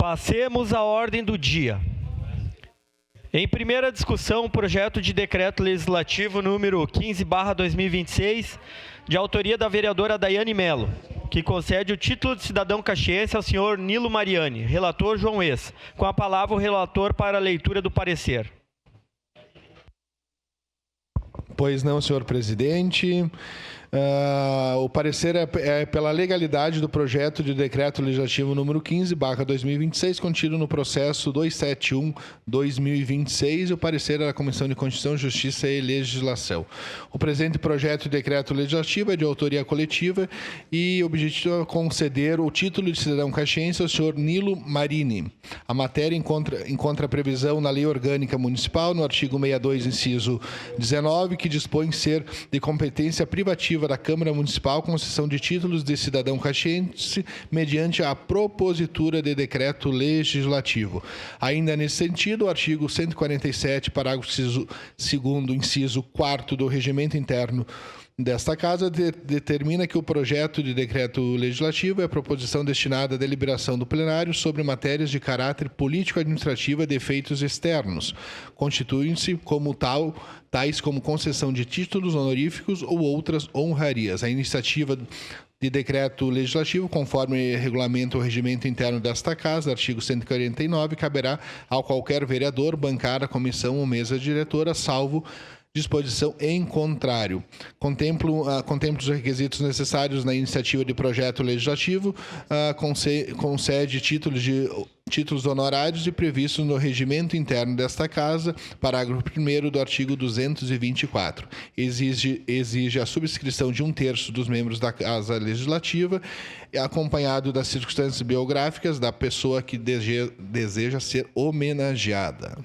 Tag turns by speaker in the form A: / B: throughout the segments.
A: Passemos à ordem do dia. Em primeira discussão, o projeto de decreto legislativo número 15/2026, de autoria da vereadora Daiane Mello, que concede o título de cidadão caxiense ao senhor Nilo Mariani, relator João Eça. Com a palavra o relator para a leitura do parecer.
B: Pois não, senhor presidente. O parecer é pela legalidade do projeto de decreto legislativo número 15/2026, contido no processo 271/2026, e o parecer é da Comissão de Constituição, Justiça e Legislação. O presente projeto de decreto legislativo é de autoria coletiva e o objetivo é conceder o título de cidadão caxiense ao senhor Nilo Marini. A matéria encontra previsão na Lei Orgânica Municipal, no artigo 62, inciso 19, que dispõe ser de competência privativa da Câmara Municipal concessão de títulos de cidadão caxiense mediante a propositura de decreto legislativo. Ainda nesse sentido, o artigo 147, parágrafo 2º, inciso 4º do Regimento Interno desta Casa determina que o projeto de decreto legislativo é a proposição destinada à deliberação do plenário sobre matérias de caráter político-administrativo de efeitos externos, constituem-se como tais como concessão de títulos honoríficos ou outras honrarias. A iniciativa de decreto legislativo, conforme regulamento ou regimento interno desta Casa, artigo 149, caberá ao qualquer vereador, bancada, comissão ou mesa diretora, salvo disposição em contrário. Contempla os requisitos necessários na iniciativa de projeto legislativo, concede títulos honorários e previstos no regimento interno desta Casa, parágrafo 1º do artigo 224. Exige a subscrição de 1/3 dos membros da Casa Legislativa, acompanhado das circunstâncias biográficas da pessoa que deseja ser homenageada.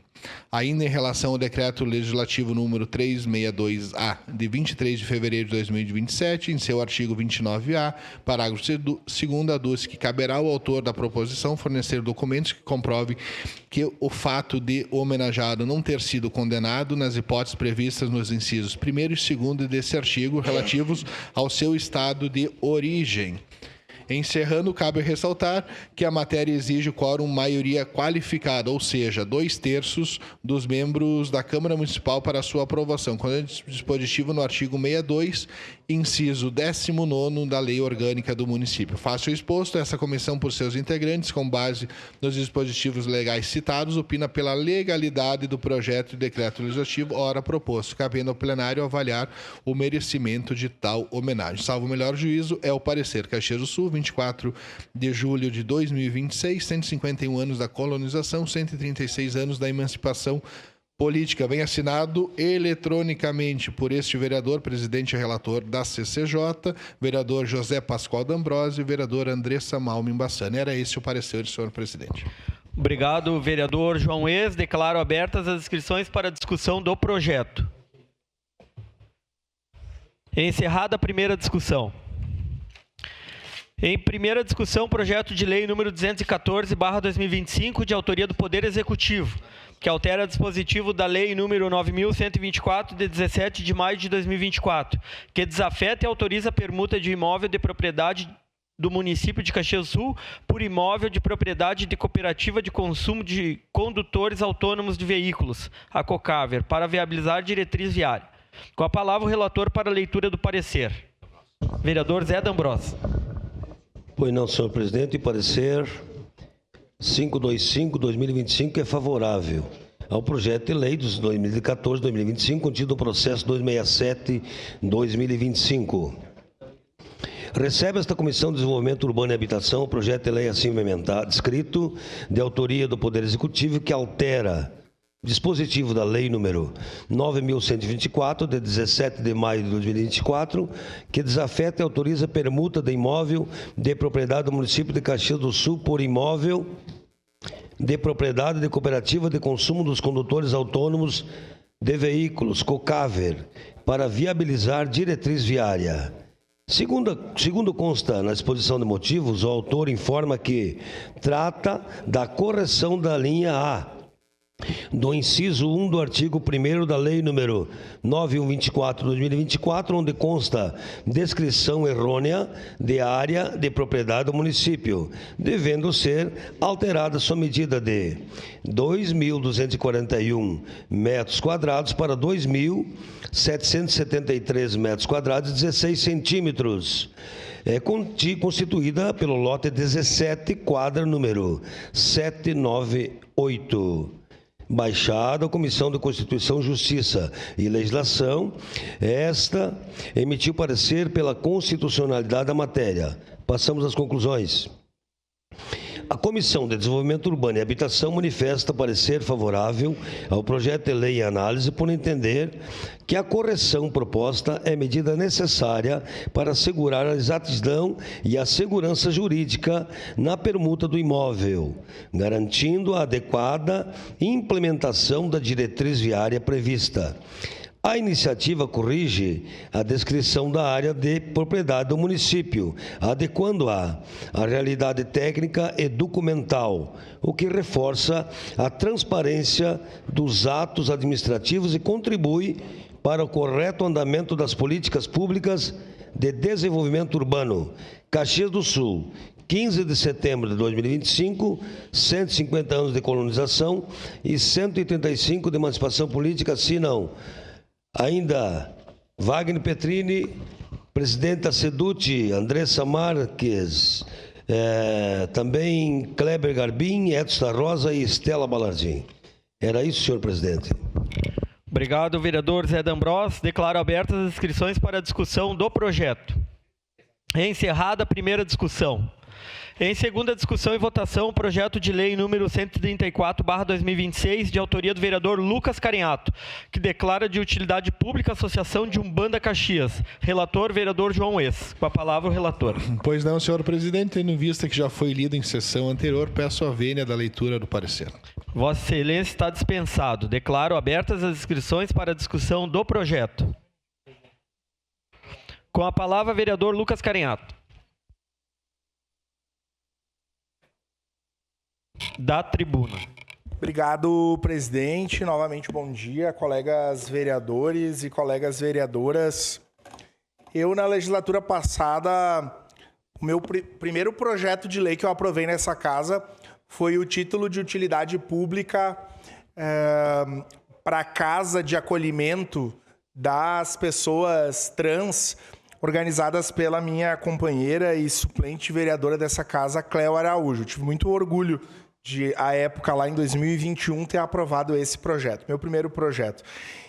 B: Ainda em relação ao decreto legislativo número 362-A, de 23 de fevereiro de 2027, em seu artigo 29-A, parágrafo 2º, aduz que caberá ao autor da proposição fornecer documentos que comprovem que o fato de o homenageado não ter sido condenado nas hipóteses previstas nos incisos 1º e 2º desse artigo relativos ao seu estado de origem. Encerrando, cabe ressaltar que a matéria exige quórum maioria qualificada, ou seja, 2/3 dos membros da Câmara Municipal para sua aprovação, quando é dispositivo no artigo 62, inciso 19 da Lei Orgânica do Município. Face ao exposto, essa comissão, por seus integrantes, com base nos dispositivos legais citados, opina pela legalidade do projeto de decreto legislativo, ora proposto, cabendo ao plenário avaliar o merecimento de tal homenagem. Salvo o melhor juízo, é o parecer. Caxias do Sul, 24 de julho de 2026, 151 anos da colonização, 136 anos da emancipação política. Vem assinado eletronicamente por este vereador, presidente e relator da CCJ, vereador José Pascoal D'Ambrosio e vereadora Andressa Malmin Bassani. Era esse o parecer, senhor presidente.
A: Obrigado, vereador João Eça. Declaro abertas as inscrições para a discussão do projeto. Encerrada a primeira discussão. Em primeira discussão, projeto de lei número 214/2025, de autoria do Poder Executivo, que altera dispositivo da lei número 9.124, de 17 de maio de 2024, que desafeta e autoriza a permuta de imóvel de propriedade do município de Caxias do Sul por imóvel de propriedade de cooperativa de consumo de condutores autônomos de veículos, a COCAVER, para viabilizar diretriz viária. Com a palavra o relator para a leitura do parecer. Vereador Zé D'Ambrosio.
C: Pois não, senhor presidente, o parecer 525/2025 é favorável ao projeto de lei dos 2014-2025, contido no processo 267/2025. Recebe esta Comissão de Desenvolvimento Urbano e Habitação o projeto de lei assim implementado, escrito de autoria do Poder Executivo, que altera dispositivo da Lei número 9.124, de 17 de maio de 2024, que desafeta e autoriza a permuta de imóvel de propriedade do município de Caxias do Sul por imóvel de propriedade de cooperativa de consumo dos condutores autônomos de veículos, COCAVER, para viabilizar diretriz viária. Segundo consta na exposição de motivos, o autor informa que trata da correção da linha A do inciso 1 do artigo 1º da Lei nº 9124/2024, onde consta descrição errônea de área de propriedade do município, devendo ser alterada sua medida de 2.241 metros quadrados para 2.773 metros quadrados e 16 centímetros. É constituída pelo lote 17, quadra número 798. Baixada a Comissão de Constituição, Justiça e Legislação, esta emitiu parecer pela constitucionalidade da matéria. Passamos às conclusões. A Comissão de Desenvolvimento Urbano e Habitação manifesta parecer favorável ao projeto de lei em análise, por entender que a correção proposta é medida necessária para assegurar a exatidão e a segurança jurídica na permuta do imóvel, garantindo a adequada implementação da diretriz viária prevista. A iniciativa corrige a descrição da área de propriedade do município, adequando-a à realidade técnica e documental, o que reforça a transparência dos atos administrativos e contribui para o correto andamento das políticas públicas de desenvolvimento urbano. Caxias do Sul, 15 de setembro de 2025, 150 anos de colonização e 185 de emancipação política, assinam ainda Wagner Petrini, presidente da SEDUT, Andressa Marques, também Kleber Garbim, Edson da Rosa e Estela Balardim. Era isso, senhor presidente.
A: Obrigado, vereador Zé D'Ambrós. Declaro abertas as inscrições para a discussão do projeto. Encerrada a primeira discussão. Em segunda discussão e votação, o projeto de lei número 134/2026, de autoria do vereador Lucas Carinhato, que declara de utilidade pública a Associação de Umbanda Caxias. Relator, vereador João Esch. Com a palavra, o relator.
B: Pois não, senhor presidente, tendo em vista que já foi lido em sessão anterior, peço a vênia da leitura do parecer.
A: Vossa Excelência está dispensado. Declaro abertas as inscrições para a discussão do projeto. Com a palavra, vereador Lucas Carinhato. Da tribuna.
D: Obrigado, presidente. Novamente, bom dia, colegas vereadores e colegas vereadoras. Eu, na legislatura passada, o meu primeiro projeto de lei que eu aprovei nessa casa foi o título de utilidade pública para a casa de acolhimento das pessoas trans, organizadas pela minha companheira e suplente vereadora dessa casa, Cléo Araújo. Eu tive muito orgulho de, à época, lá em 2021, ter aprovado esse projeto, meu primeiro projeto.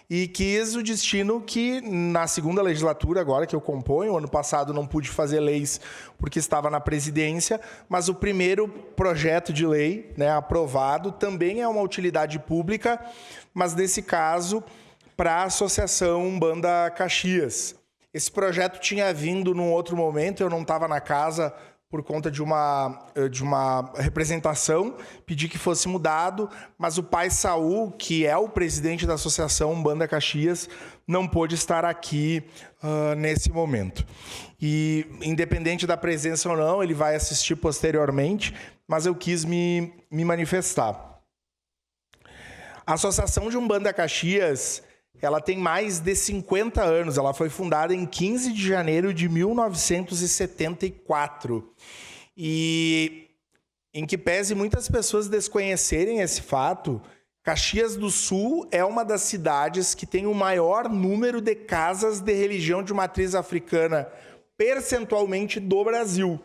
D: E quis o destino que, na segunda legislatura, agora que eu componho, ano passado não pude fazer leis porque estava na presidência, mas o primeiro projeto de lei, né, aprovado também é uma utilidade pública, mas nesse caso para a Associação Umbanda Caxias. Esse projeto tinha vindo num outro momento, eu não estava na casa por conta de uma representação, pedi que fosse mudado, mas o pai Saul, que é o presidente da Associação Umbanda Caxias, não pôde estar aqui nesse momento. E, independente da presença ou não, ele vai assistir posteriormente, mas eu quis me manifestar. A Associação de Umbanda Caxias, ela tem mais de 50 anos. Ela foi fundada em 15 de janeiro de 1974. E, em que pese muitas pessoas desconhecerem esse fato, Caxias do Sul é uma das cidades que tem o maior número de casas de religião de matriz africana percentualmente do Brasil.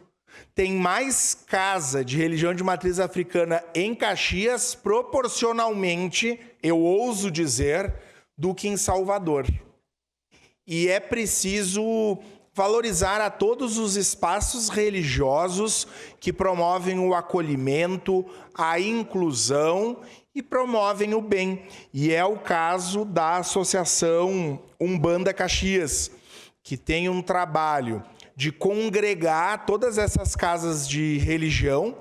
D: Tem mais casa de religião de matriz africana em Caxias, proporcionalmente, eu ouso dizer, do que em Salvador. E é preciso valorizar a todos os espaços religiosos que promovem o acolhimento, a inclusão e promovem o bem. E é o caso da Associação Umbanda Caxias, que tem um trabalho de congregar todas essas casas de religião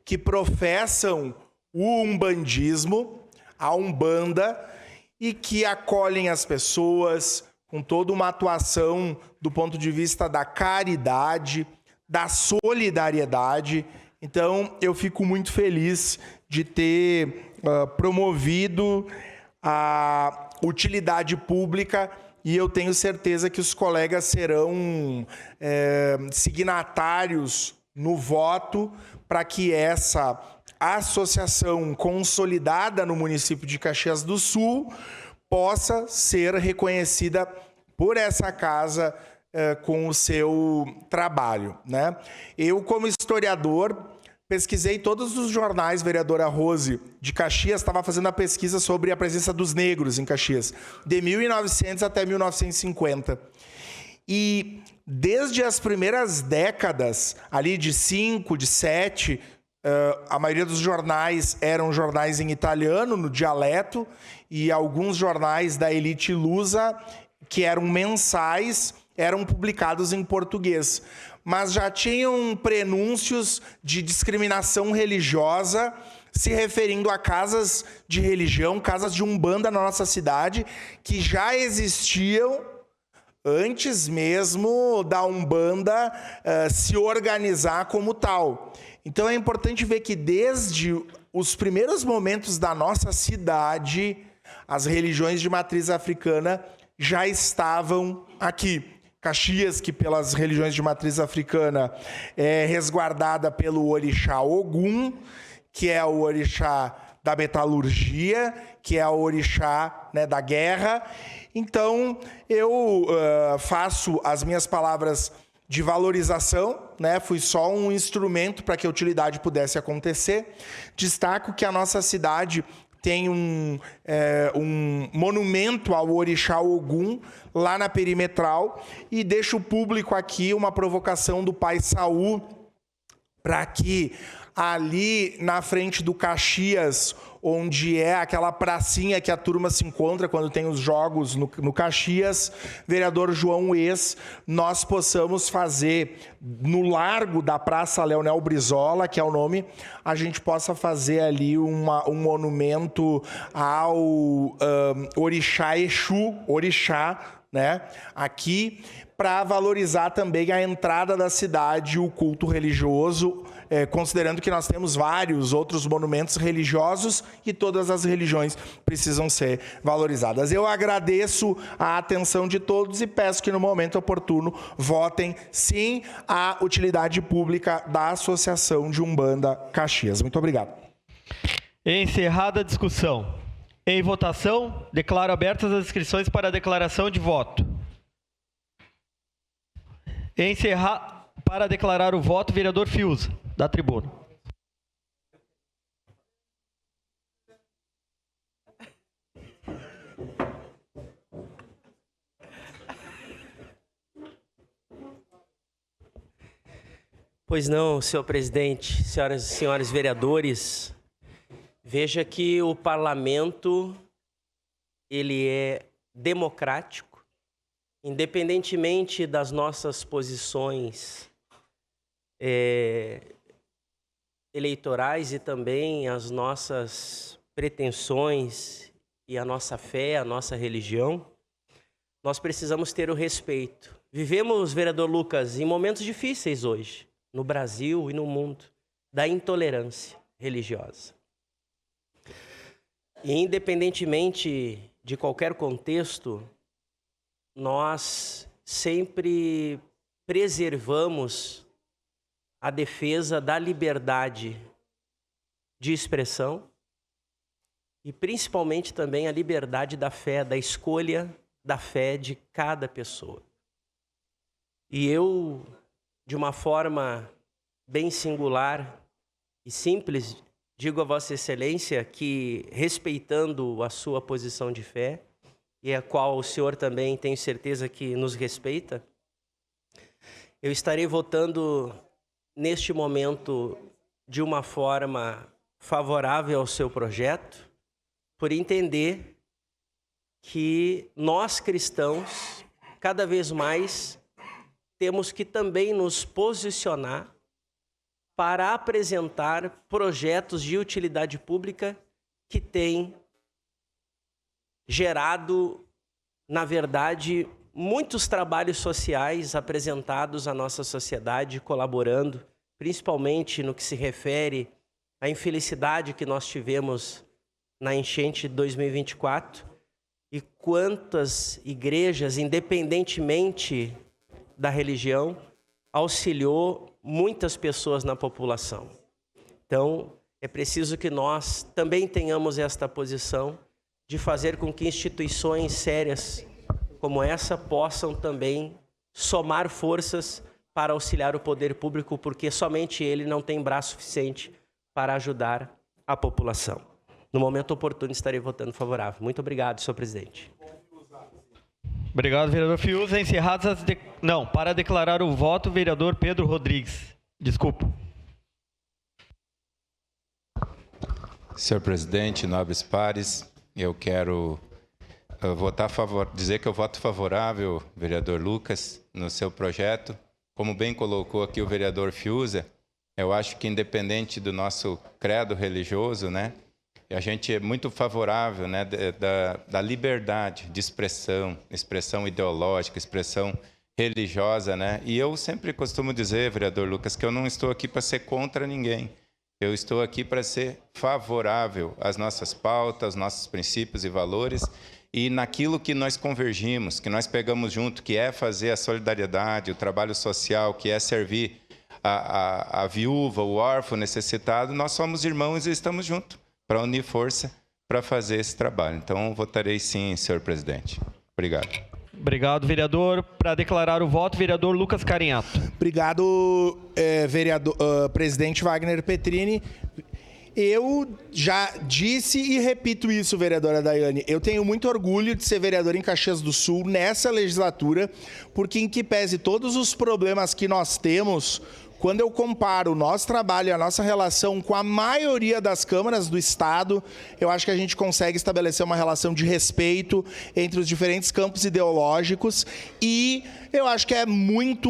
D: que professam o umbandismo, a Umbanda, e que acolhem as pessoas com toda uma atuação do ponto de vista da caridade, da solidariedade Então, eu fico muito feliz de ter promovido a utilidade pública e eu tenho certeza que os colegas serão signatários no voto para que essa associação consolidada no município de Caxias do Sul possa ser reconhecida por essa casa com o seu trabalho, né? Eu, como historiador, pesquisei todos os jornais, vereadora Rose, de Caxias, estava fazendo a pesquisa sobre a presença dos negros em Caxias, de 1900 até 1950. E desde as primeiras décadas, ali de 5, de 7, a maioria dos jornais eram jornais em italiano, no dialeto, e alguns jornais da elite lusa, que eram mensais, eram publicados em português. Mas já tinham prenúncios de discriminação religiosa se referindo a casas de religião, casas de umbanda na nossa cidade, que já existiam antes mesmo da Umbanda se organizar como tal. Então é importante ver que desde os primeiros momentos da nossa cidade, as religiões de matriz africana já estavam aqui. Caxias, que pelas religiões de matriz africana é resguardada pelo orixá Ogum, que é o orixá da metalurgia, que é o orixá, né, da guerra. Então, eu faço as minhas palavras de valorização, né? Fui só um instrumento para que a utilidade pudesse acontecer. Destaco que a nossa cidade tem um monumento ao orixá Ogum lá na perimetral e deixo público aqui uma provocação do pai Saul para que ali na frente do Caxias, onde é aquela pracinha que a turma se encontra quando tem os jogos no Caxias, vereador João Ex, nós possamos fazer no largo da Praça Leonel Brizola, que é o nome, a gente possa fazer ali um monumento ao orixá Exu, orixá, né, aqui, para valorizar também a entrada da cidade, o culto religioso, considerando que nós temos vários outros monumentos religiosos e todas as religiões precisam ser valorizadas. Eu agradeço a atenção de todos e peço que no momento oportuno votem sim à utilidade pública da Associação de Umbanda Caxias. Muito obrigado.
A: Encerrada a discussão. Em votação, declaro abertas as inscrições para a declaração de voto. Para declarar o voto, vereador Fiuza, da tribuna.
E: Pois não, senhor presidente, senhoras e senhores vereadores, veja que o parlamento, ele é democrático, independentemente das nossas posições eleitorais e também as nossas pretensões e a nossa fé, a nossa religião, nós precisamos ter o respeito. Vivemos, vereador Lucas, em momentos difíceis hoje, no Brasil e no mundo, da intolerância religiosa. E independentemente de qualquer contexto, nós sempre preservamos a defesa da liberdade de expressão e principalmente também a liberdade da fé, da escolha da fé de cada pessoa. E eu, de uma forma bem singular e simples, digo a Vossa Excelência que, respeitando a sua posição de fé, e a qual o senhor também tenho certeza que nos respeita, eu estarei votando neste momento de uma forma favorável ao seu projeto, por entender que nós cristãos, cada vez mais, temos que também nos posicionar para apresentar projetos de utilidade pública que têm gerado, na verdade, muitos trabalhos sociais apresentados à nossa sociedade, colaborando principalmente no que se refere à infelicidade que nós tivemos na enchente de 2024 e quantas igrejas, independentemente da religião, auxiliou muitas pessoas na população. Então, é preciso que nós também tenhamos esta posição de fazer com que instituições sérias como essa possam também somar forças para auxiliar o poder público, porque somente ele não tem braço suficiente para ajudar a população. No momento oportuno, estarei votando favorável. Muito obrigado, senhor presidente.
A: Obrigado, vereador Fiuza. Encerradas as... Não, para declarar o voto, vereador Pedro Rodrigues. Desculpa.
F: Senhor presidente, nobres pares, eu quero dizer que eu voto favorável, vereador Lucas, no seu projeto. Como bem colocou aqui o vereador Fiuza, eu acho que independente do nosso credo religioso, né, a gente é muito favorável, né, da liberdade de expressão ideológica, expressão religiosa, né? E eu sempre costumo dizer, vereador Lucas, que eu não estou aqui para ser contra ninguém. Eu estou aqui para ser favorável às nossas pautas, aos nossos princípios e valores e naquilo que nós convergimos, que nós pegamos junto, que é fazer a solidariedade, o trabalho social, que é servir a viúva, o órfão necessitado. Nós somos irmãos e estamos juntos para unir força para fazer esse trabalho. Então, votarei sim, senhor presidente. Obrigado.
A: Obrigado, vereador. Para declarar o voto, vereador Lucas Carinhato.
D: Obrigado, presidente Wagner Petrini. Eu já disse e repito isso, vereadora Daiane. Eu tenho muito orgulho de ser vereador em Caxias do Sul nessa legislatura, porque em que pese todos os problemas que nós temos, quando eu comparo o nosso trabalho e a nossa relação com a maioria das câmaras do Estado, eu acho que a gente consegue estabelecer uma relação de respeito entre os diferentes campos ideológicos e eu acho que é muito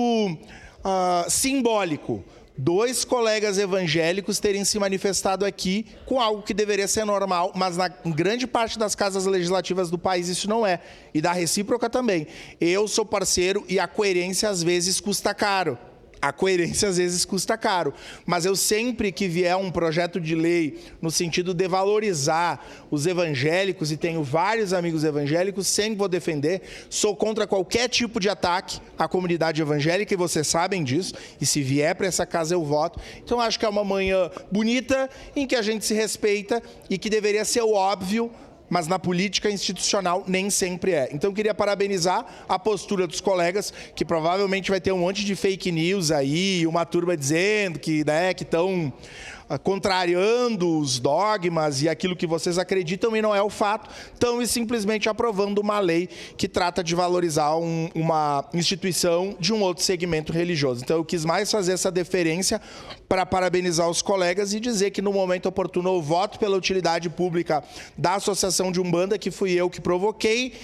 D: simbólico 2 colegas evangélicos terem se manifestado aqui com algo que deveria ser normal, mas na grande parte das casas legislativas do país isso não é. E da recíproca também. Eu sou parceiro e a coerência às vezes custa caro. A coerência às vezes custa caro, mas eu sempre que vier um projeto de lei no sentido de valorizar os evangélicos, e tenho vários amigos evangélicos, sempre vou defender, sou contra qualquer tipo de ataque à comunidade evangélica, e vocês sabem disso, e se vier para essa casa eu voto. Então acho que é uma manhã bonita, em que a gente se respeita, e que deveria ser o óbvio, mas na política institucional nem sempre é. Então eu queria parabenizar a postura dos colegas, que provavelmente vai ter um monte de fake news aí, uma turma dizendo que estão contrariando os dogmas e aquilo que vocês acreditam e não é o fato, estão e simplesmente aprovando uma lei que trata de valorizar uma instituição de um outro segmento religioso. Então eu quis mais fazer essa deferência para parabenizar os colegas e dizer que no momento oportuno eu voto pela utilidade pública da Associação de Umbanda, que fui eu que provoquei,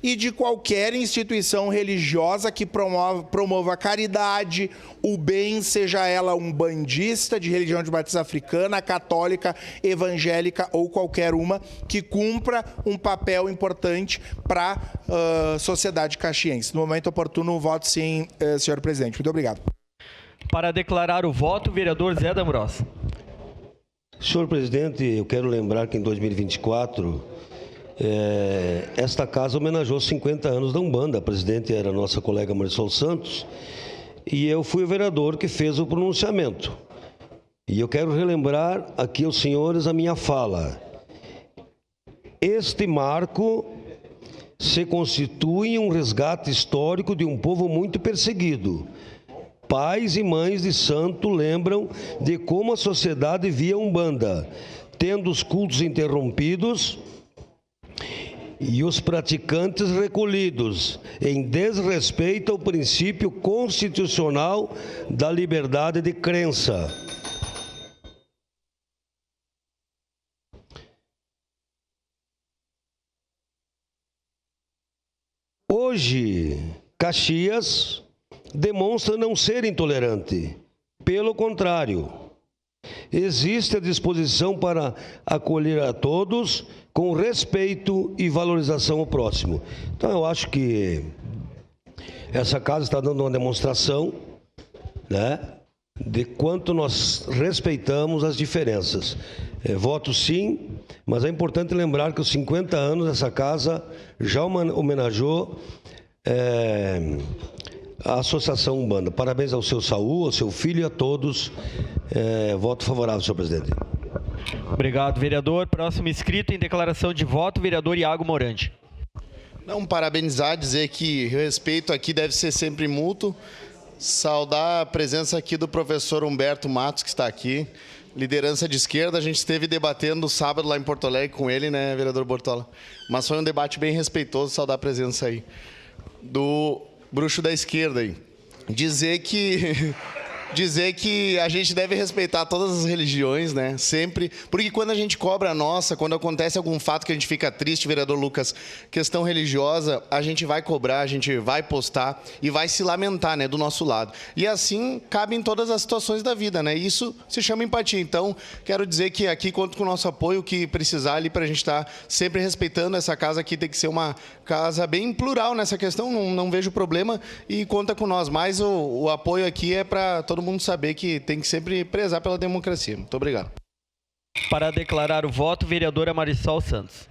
D: e de qualquer instituição religiosa que promova a caridade, o bem, seja ela umbandista, de religião de matriz africana, católica, evangélica ou qualquer uma, que cumpra um papel importante para a sociedade caxiense. No momento oportuno, voto sim, senhor presidente. Muito obrigado.
A: Para declarar o voto, vereador Zé D'Ambrós.
C: Senhor presidente, eu quero lembrar que em 2024... esta casa homenageou 50 anos da Umbanda. A presidente era a nossa colega Marisol Santos e eu fui o vereador que fez o pronunciamento. E eu quero relembrar aqui aos senhores a minha fala. Este marco se constitui um resgate histórico de um povo muito perseguido. Pais e mães de santo lembram de como a sociedade via a Umbanda, tendo os cultos interrompidos e os praticantes recolhidos, em desrespeito ao princípio constitucional da liberdade de crença. Hoje, Caxias demonstra não ser intolerante. Pelo contrário, existe a disposição para acolher a todos com respeito e valorização ao próximo. Então, eu acho que essa casa está dando uma demonstração, né, de quanto nós respeitamos as diferenças. Voto sim, mas é importante lembrar que os 50 anos dessa casa já homenageou a Associação Umbanda. Parabéns ao seu Saul, ao seu filho e a todos. Voto favorável, senhor presidente.
A: Obrigado, vereador. Próximo inscrito em declaração de voto, vereador Iago Morandi.
G: Não, parabenizar, dizer que o respeito aqui deve ser sempre mútuo. Saudar a presença aqui do professor Humberto Matos, que está aqui. Liderança de esquerda, a gente esteve debatendo sábado lá em Porto Alegre com ele, né, vereador Bortola? Mas foi um debate bem respeitoso, saudar a presença aí. Do bruxo da esquerda aí. Dizer que a gente deve respeitar todas as religiões, né? Sempre. Porque quando a gente cobra a nossa, quando acontece algum fato que a gente fica triste, vereador Lucas, questão religiosa, a gente vai cobrar, a gente vai postar e vai se lamentar, né? Do nosso lado. E assim cabe em todas as situações da vida, né? Isso se chama empatia. Então, quero dizer que aqui conto com o nosso apoio, o que precisar ali para a gente estar sempre respeitando. Essa casa aqui tem que ser uma casa bem plural nessa questão, não vejo problema e conta com nós. Mas o apoio aqui é para todo mundo saber que tem que sempre prezar pela democracia. Muito obrigado.
A: Para declarar o voto, vereadora Marisol Santos.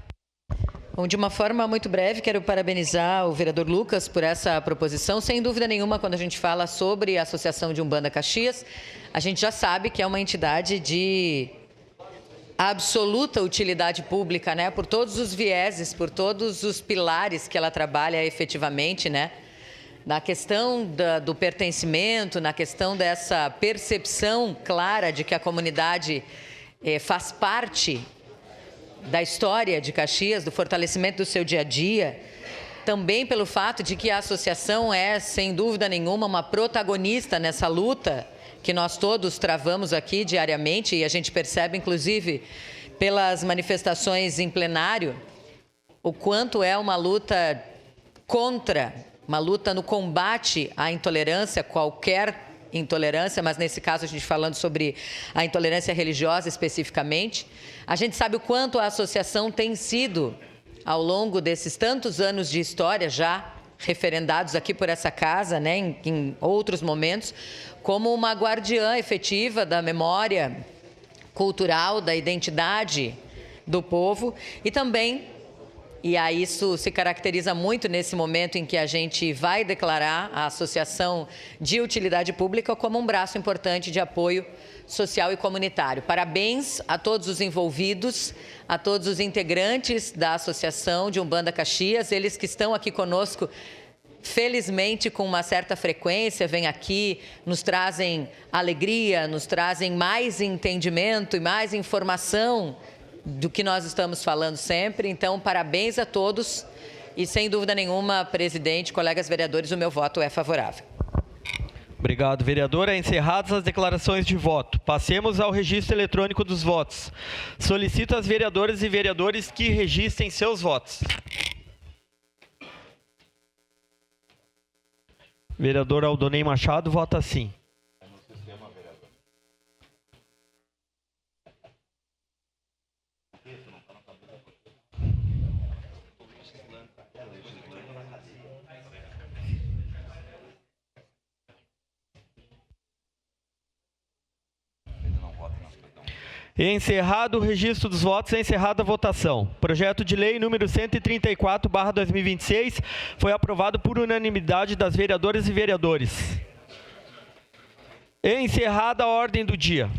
H: Bom, de uma forma muito breve, quero parabenizar o vereador Lucas por essa proposição. Sem dúvida nenhuma, quando a gente fala sobre a Associação de Umbanda Caxias, a gente já sabe que é uma entidade de absoluta utilidade pública, né? Por todos os vieses, por todos os pilares que ela trabalha efetivamente, né? Na questão do pertencimento, na questão dessa percepção clara de que a comunidade faz parte da história de Caxias, do fortalecimento do seu dia a dia, também pelo fato de que a associação é, sem dúvida nenhuma, uma protagonista nessa luta que nós todos travamos aqui diariamente, e a gente percebe, inclusive, pelas manifestações em plenário, o quanto é uma luta uma luta no combate à intolerância, qualquer intolerância, mas nesse caso a gente falando sobre a intolerância religiosa especificamente. A gente sabe o quanto a associação tem sido, ao longo desses tantos anos de história já referendados aqui por essa casa, né, em outros momentos, como uma guardiã efetiva da memória cultural, da identidade do povo e também, e aí isso se caracteriza muito nesse momento em que a gente vai declarar a Associação de Utilidade Pública como um braço importante de apoio social e comunitário. Parabéns a todos os envolvidos, a todos os integrantes da Associação de Umbanda Caxias, eles que estão aqui conosco, felizmente com uma certa frequência, vêm aqui, nos trazem alegria, nos trazem mais entendimento e mais informação do que nós estamos falando sempre. Então, parabéns a todos e, sem dúvida nenhuma, presidente, colegas vereadores, o meu voto é favorável.
A: Obrigado, vereadora. Encerradas as declarações de voto. Passemos ao registro eletrônico dos votos. Solicito às vereadoras e vereadores que registrem seus votos. Vereador Aldonei Machado vota sim. Encerrado o registro dos votos, encerrada a votação. Projeto de lei número 134/2026 foi aprovado por unanimidade das vereadoras e vereadores. Encerrada a ordem do dia.